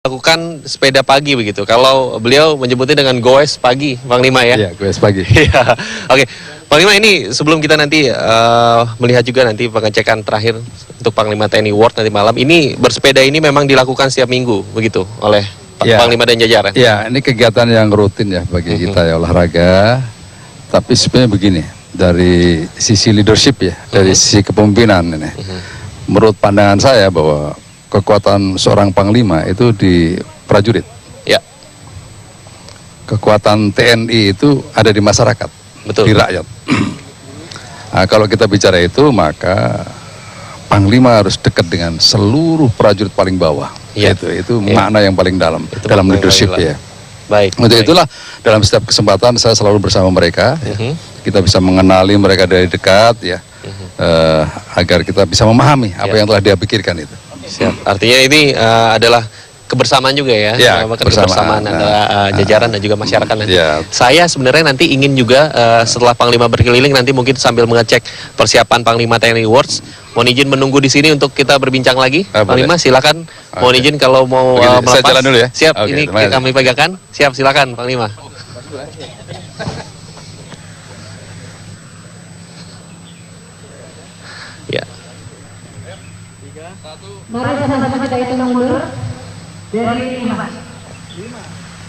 lakukan sepeda pagi begitu. Kalau beliau menyebutnya dengan goes pagi, Panglima ya? Iya, goes pagi. Iya. Oke, Panglima, ini sebelum kita nanti melihat juga nanti pengecekan terakhir untuk Panglima TNI World nanti malam, ini bersepeda ini memang dilakukan setiap minggu begitu oleh Panglima dan jajaran? Iya, ini kegiatan yang rutin ya bagi kita ya, olahraga. Tapi sebenarnya begini, dari sisi leadership ya, dari sisi kepemimpinan ini, menurut pandangan saya bahwa kekuatan seorang panglima itu di prajurit. Ya. Kekuatan TNI itu ada di masyarakat, betul, di rakyat. Nah, kalau kita bicara itu, maka panglima harus dekat dengan seluruh prajurit paling bawah. Ya. Itu makna yang paling dalam dalam leadership ya. Baik. Untuk itulah dalam setiap kesempatan saya selalu bersama mereka. Ya. Kita bisa mengenali mereka dari dekat ya, agar kita bisa memahami apa yang telah dia pikirkan itu. Siap. Artinya ini adalah kebersamaan juga ya, kebersamaan antara jajaran dan juga masyarakat nanti. Saya sebenarnya nanti ingin juga setelah Panglima berkeliling nanti mungkin sambil mengecek persiapan Panglima TNI Awards, mohon izin menunggu di sini untuk kita berbincang lagi. Panglima silakan, mohon izin kalau mau melepas. Saya jalan dulu ya. Siap, ini kami pegangkan. Siap, silakan Panglima. Ya. Mari sama-sama kita hitung mundur dari 5,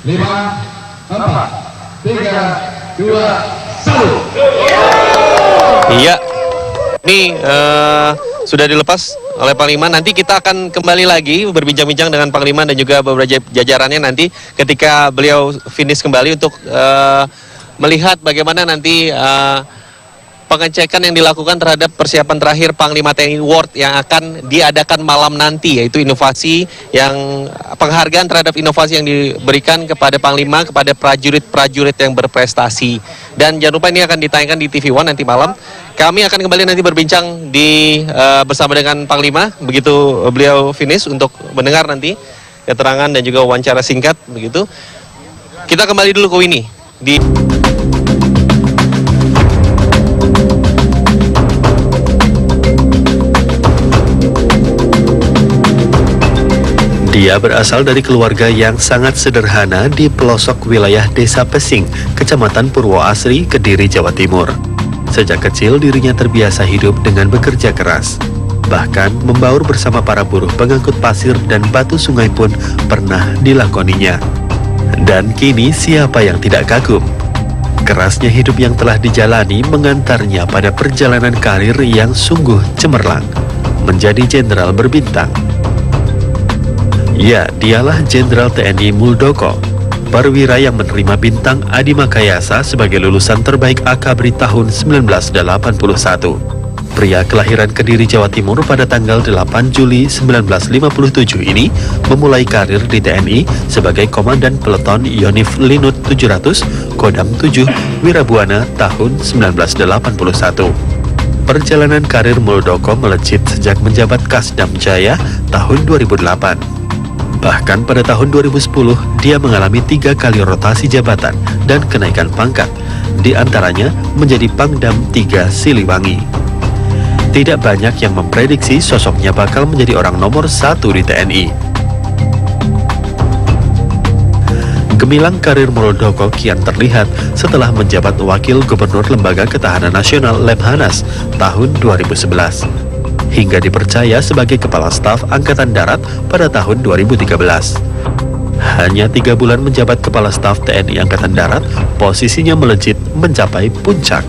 4, 3, 2, 1. Iya, ini sudah dilepas oleh Panglima. Nanti kita akan kembali lagi berbincang-bincang dengan Panglima dan juga beberapa jajarannya nanti ketika beliau finish kembali untuk melihat bagaimana nanti pengecekan yang dilakukan terhadap persiapan terakhir Panglima TNI World yang akan diadakan malam nanti, yaitu inovasi yang penghargaan terhadap inovasi yang diberikan kepada Panglima, kepada prajurit-prajurit yang berprestasi. Dan jangan lupa ini akan ditayangkan di TV One nanti malam. Kami akan kembali nanti berbincang bersama dengan Panglima begitu beliau finish untuk mendengar nanti keterangan dan juga wawancara singkat begitu. Kita kembali dulu ke Winnie di Dia berasal dari keluarga yang sangat sederhana di pelosok wilayah Desa Pesing, Kecamatan Purwoasri, Kediri, Jawa Timur. Sejak kecil dirinya terbiasa hidup dengan bekerja keras. Bahkan membaur bersama para buruh pengangkut pasir dan batu sungai pun pernah dilakoninya. Dan kini siapa yang tidak kagum? Kerasnya hidup yang telah dijalani mengantarnya pada perjalanan karir yang sungguh cemerlang, menjadi jenderal berbintang. Ya, dialah Jenderal TNI Muldoko, perwira yang menerima bintang Adi Makayasa sebagai lulusan terbaik Akabri tahun 1981. Pria kelahiran Kediri, Jawa Timur pada tanggal 8 Juli 1957 ini memulai karir di TNI sebagai Komandan Peleton Yonif Linut 700, Kodam 7, Wirabuana tahun 1981. Perjalanan karir Muldoko melejit sejak menjabat Kasdam Jaya tahun 2008. Bahkan pada tahun 2010, dia mengalami 3 kali rotasi jabatan dan kenaikan pangkat, di antaranya menjadi Pangdam 3 Siliwangi. Tidak banyak yang memprediksi sosoknya bakal menjadi orang nomor 1 di TNI. Gemilang karir Muldoko kian terlihat setelah menjabat Wakil Gubernur Lembaga Ketahanan Nasional Lemhanas tahun 2011. Hingga dipercaya sebagai Kepala Staf Angkatan Darat pada tahun 2013. Hanya 3 bulan menjabat Kepala Staf TNI Angkatan Darat, posisinya melejit mencapai puncak.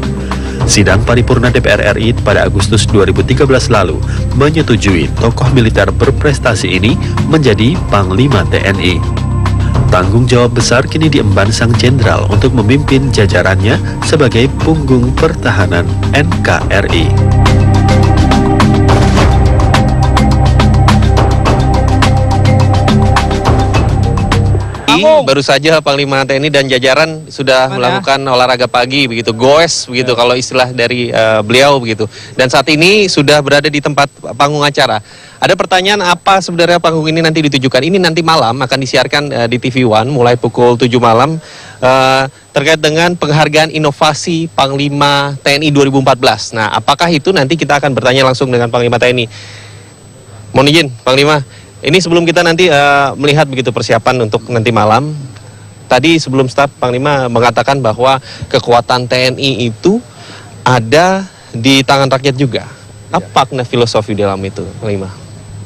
Sidang paripurna DPR RI pada Agustus 2013 lalu menyetujui tokoh militer berprestasi ini menjadi Panglima TNI. Tanggung jawab besar kini diemban sang jenderal untuk memimpin jajarannya sebagai punggung pertahanan NKRI. Baru saja Panglima TNI dan jajaran sudah melakukan olahraga pagi begitu, goes begitu kalau istilah dari beliau begitu. Dan saat ini sudah berada di tempat panggung acara. Ada pertanyaan apa sebenarnya panggung ini nanti ditujukan? Ini nanti malam akan disiarkan di TV One mulai pukul 7 malam terkait dengan penghargaan inovasi Panglima TNI 2014. Nah, apakah itu nanti kita akan bertanya langsung dengan Panglima TNI. Mohon izin, Panglima. ini sebelum kita nanti melihat begitu persiapan untuk nanti malam. Tadi sebelum start Panglima mengatakan bahwa kekuatan TNI itu ada di tangan rakyat juga. Apa makna filosofi dalam itu, Panglima?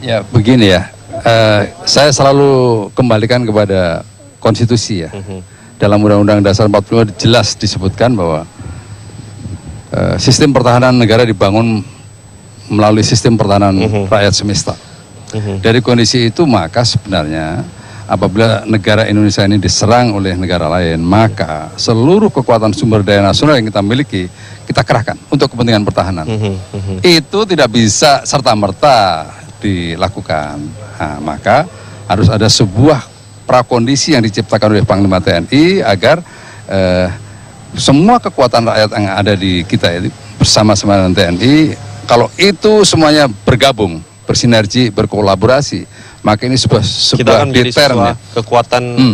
Ya begini ya, saya selalu kembalikan kepada konstitusi ya. Dalam Undang-Undang Dasar 45 jelas disebutkan bahwa sistem pertahanan negara dibangun melalui sistem pertahanan rakyat semesta. Dari kondisi itu maka sebenarnya apabila negara Indonesia ini diserang oleh negara lain, maka seluruh kekuatan sumber daya nasional yang kita miliki, kita kerahkan untuk kepentingan pertahanan. Itu tidak bisa serta-merta dilakukan. Nah, maka harus ada sebuah prakondisi yang diciptakan oleh Panglima TNI agar semua kekuatan rakyat yang ada di kita ini bersama-sama dengan TNI, kalau itu semuanya bergabung, bersinergi, berkolaborasi, maka ini sebuah deteren ya.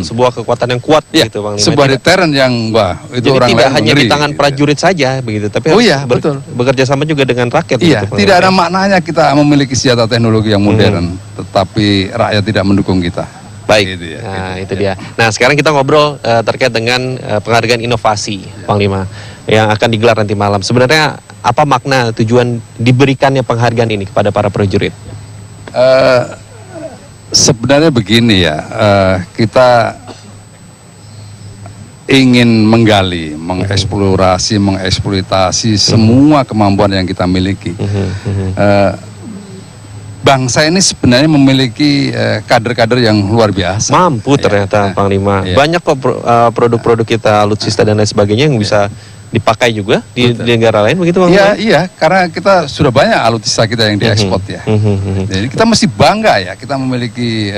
Sebuah kekuatan yang kuat ya, gitu, Panglima. Sebuah deteren yang itu jadi orang tidak lain hanya mengeri, di tangan prajurit saja begitu, tapi harus bekerja sama juga dengan rakyat. Iya, gitu, tidak ada maknanya kita memiliki senjata teknologi yang modern, tetapi rakyat tidak mendukung kita. Baik, gitu ya, nah itu dia. Nah sekarang kita ngobrol terkait dengan penghargaan inovasi, Panglima, yang akan digelar nanti malam. Sebenarnya apa makna tujuan diberikannya penghargaan ini kepada para prajurit? Sebenarnya begini ya, kita ingin menggali, mengeksplorasi, mengeksploitasi semua kemampuan yang kita miliki. Bangsa ini sebenarnya memiliki kader-kader yang luar biasa. Mampu ternyata, Panglima. Banyak kok produk-produk kita, alutsista dan lain sebagainya yang bisa dipakai juga di negara lain, begitu Panglima? Iya, karena kita sudah banyak alutsista kita yang diekspor ya. Jadi kita mesti bangga ya, kita memiliki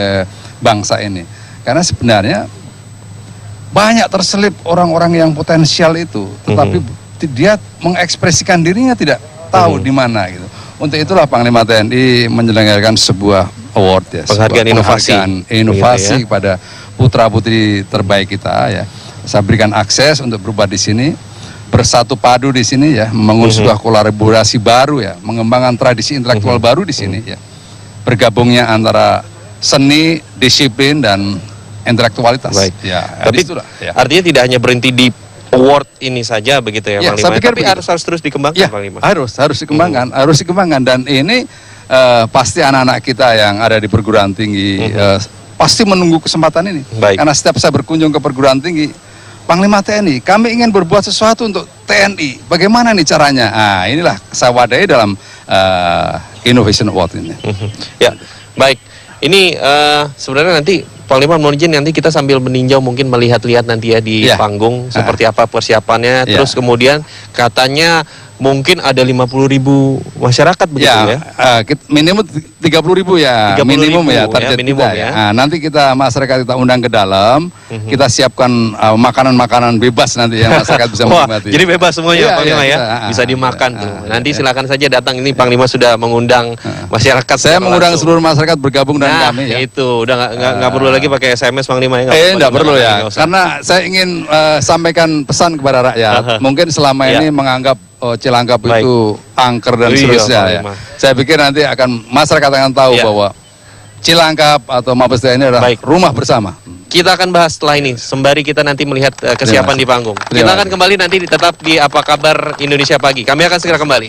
bangsa ini. Karena sebenarnya banyak terselip orang-orang yang potensial itu, tetapi dia mengekspresikan dirinya tidak tahu di mana gitu. Untuk itulah Panglima TNI menyelenggarakan sebuah award ya, penghargaan inovasi kepada putra-putri terbaik kita ya. Saya berikan akses untuk berubah di sini, bersatu padu di sini ya, membangun sebuah kolaborasi baru ya, mengembangkan tradisi intelektual baru di sini ya. Bergabungnya antara seni, disiplin dan intelektualitas. Baik. Ya, tapi itulah, ya. artinya tidak hanya berhenti di award ini saja begitu ya, Panglima. Tapi harus terus dikembangkan, ya, Panglima. Harus dikembangkan dan ini pasti anak-anak kita yang ada di perguruan tinggi pasti menunggu kesempatan ini. Baik. Karena setiap saya berkunjung ke perguruan tinggi, Panglima TNI, kami ingin berbuat sesuatu untuk TNI. Bagaimana nih caranya? Nah, inilah saya wadai dalam Innovation Award ini. Ya, baik. Ini sebenarnya nanti Panglima mohon izin nanti kita sambil meninjau mungkin melihat-lihat nanti ya di panggung seperti apa persiapannya. Terus kemudian katanya mungkin ada 50.000 masyarakat begitu ya? Minimum 30.000 ya, minimum ya target minimum kita ya. Nah, nanti kita masyarakat kita undang ke dalam, kita siapkan makanan-makanan bebas nanti yang masyarakat bisa menikmati. Jadi bebas semuanya Panglima ya, bisa dimakan tuh. Nanti silakan saja datang, ini Panglima sudah mengundang masyarakat. Saya mengundang seluruh masyarakat bergabung dengan kami ya. Itu udah nggak perlu lagi pakai SMS Panglima ya? Nggak perlu ya, karena saya ingin sampaikan pesan kepada rakyat. Mungkin selama ini menganggap Cilangkap itu angker dan seterusnya ya. Saya pikir nanti masyarakat akan tahu bahwa Cilangkap atau Mabes TNI adalah rumah bersama. Kita akan bahas setelah ini, sembari kita nanti melihat kesiapan di panggung. Kita akan kembali nanti tetap di Apa Kabar Indonesia Pagi. Kami akan segera kembali.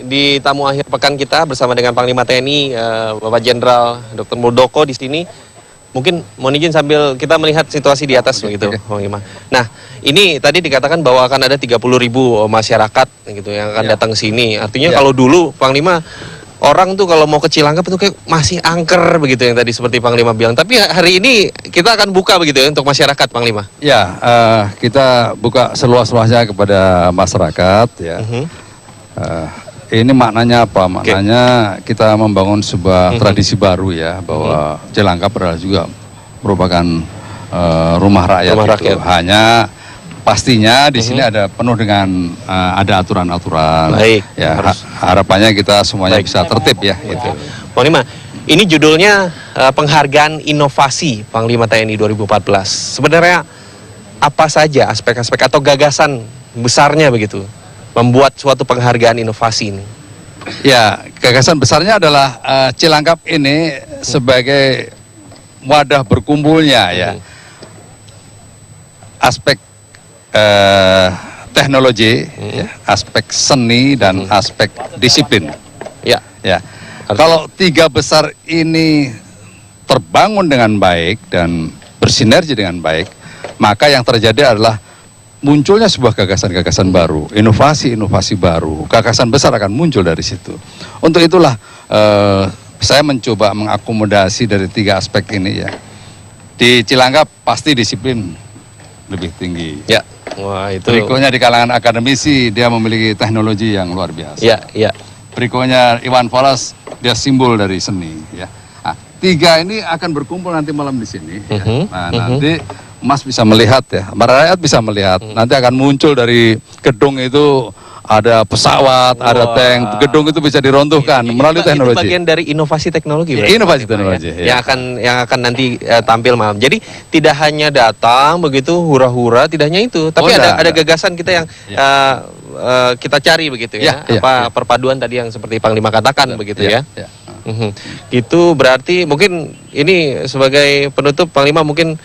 Di tamu akhir pekan kita bersama dengan Panglima TNI Bapak Jenderal Dr. Muldoko di sini. Mungkin mohon izin sambil kita melihat situasi di atas begitu, Panglima. Nah, ini tadi dikatakan bahwa akan ada 30.000 masyarakat gitu yang akan datang ke sini. Artinya kalau dulu Panglima orang tuh kalau mau ke Cilangkap itu kayak masih angker begitu yang tadi seperti Panglima bilang. Tapi hari ini kita akan buka begitu ya untuk masyarakat, Panglima. Ya, kita buka seluas-luasnya kepada masyarakat ya. Ini maknanya apa? Maknanya kita membangun sebuah tradisi baru ya, bahwa Cilangkap adalah juga merupakan rumah rakyat. Hanya pastinya di sini ada penuh dengan ada aturan-aturan. Ya, harapannya kita semuanya bisa tertib ya. Gitu. Panglima, ini judulnya penghargaan inovasi Panglima TNI 2014. Sebenarnya apa saja aspek-aspek atau gagasan besarnya begitu membuat suatu penghargaan inovasi ini? Ya, gagasan besarnya adalah Cilangkap ini sebagai wadah berkumpulnya ya aspek teknologi, ya, aspek seni dan aspek disiplin. Ya. Ya, kalau tiga besar ini terbangun dengan baik dan bersinergi dengan baik, maka yang terjadi adalah munculnya sebuah gagasan-gagasan baru, inovasi-inovasi baru, gagasan besar akan muncul dari situ. Untuk itulah saya mencoba mengakomodasi dari tiga aspek ini ya. Di Cilangkap pasti disiplin lebih tinggi. Ya. Wah, itu. Berikutnya di kalangan akademisi dia memiliki teknologi yang luar biasa. Ya, ya. Berikutnya Iwan Fals, dia simbol dari seni ya. Nah, tiga ini akan berkumpul nanti malam di sini ya. Nah, nanti Mas bisa melihat ya, rakyat bisa melihat. Nanti akan muncul dari gedung itu ada pesawat, ada tank, gedung itu bisa diruntuhkan melalui teknologi. Itu bagian dari inovasi teknologi. Inovasi teknologi. Ya. Yang akan nanti tampil malam. Jadi tidak hanya datang begitu hura-hura, tidak hanya itu, tapi ada gagasan kita yang kita cari begitu ya. Perpaduan tadi yang seperti Panglima katakan begitu ya. Itu berarti mungkin ini sebagai penutup Panglima mungkin.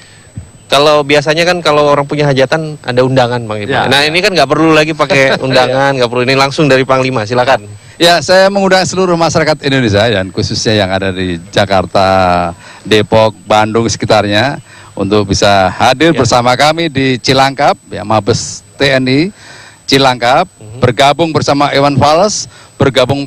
Kalau biasanya kan kalau orang punya hajatan ada undangan Panglima. Nah ini kan nggak perlu lagi pakai undangan, nggak perlu, ini langsung dari Panglima, silakan. Ya, saya mengundang seluruh masyarakat Indonesia dan khususnya yang ada di Jakarta, Depok, Bandung sekitarnya untuk bisa hadir bersama kami di Cilangkap, ya, Mabes TNI Cilangkap, bergabung bersama Iwan Fals, bergabung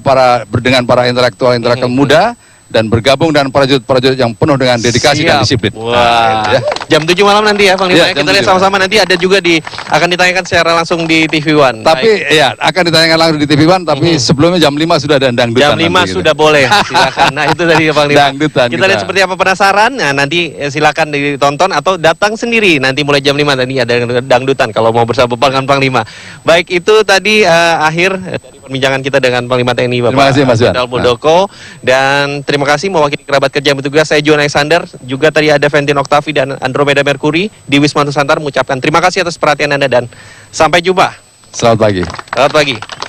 dengan para intelektual muda, dan bergabung dengan prajurit-prajurit yang penuh dengan dedikasi dan disiplin. Wah. Nah, ya. Jam 7 malam nanti ya Panglima. Ya, kita lihat sama-sama nanti ada juga akan ditanyakan secara langsung di TV One. Tapi ya akan ditanyakan langsung di TV One, tapi sebelumnya jam 5 sudah ada dangdutan. Jam 5 sudah boleh, silakan. Nah itu tadi Panglima. Dangdutan kita lihat seperti apa, penasaran? Nah nanti silakan ditonton atau datang sendiri. Nanti mulai jam 5 tadi ada dangdutan kalau mau bersama dengan Panglima. Baik, itu tadi akhir dari perbincangan kita dengan Panglima TNI Bapak Jenderal Muldoko. Dan terima kasih mewakili kerabat kerja petugas, saya John Alexander, juga tadi ada Ventin Octavi dan Andromeda Mercury di Wisma Nusantara mengucapkan terima kasih atas perhatian Anda dan sampai jumpa. Selamat pagi. Selamat pagi.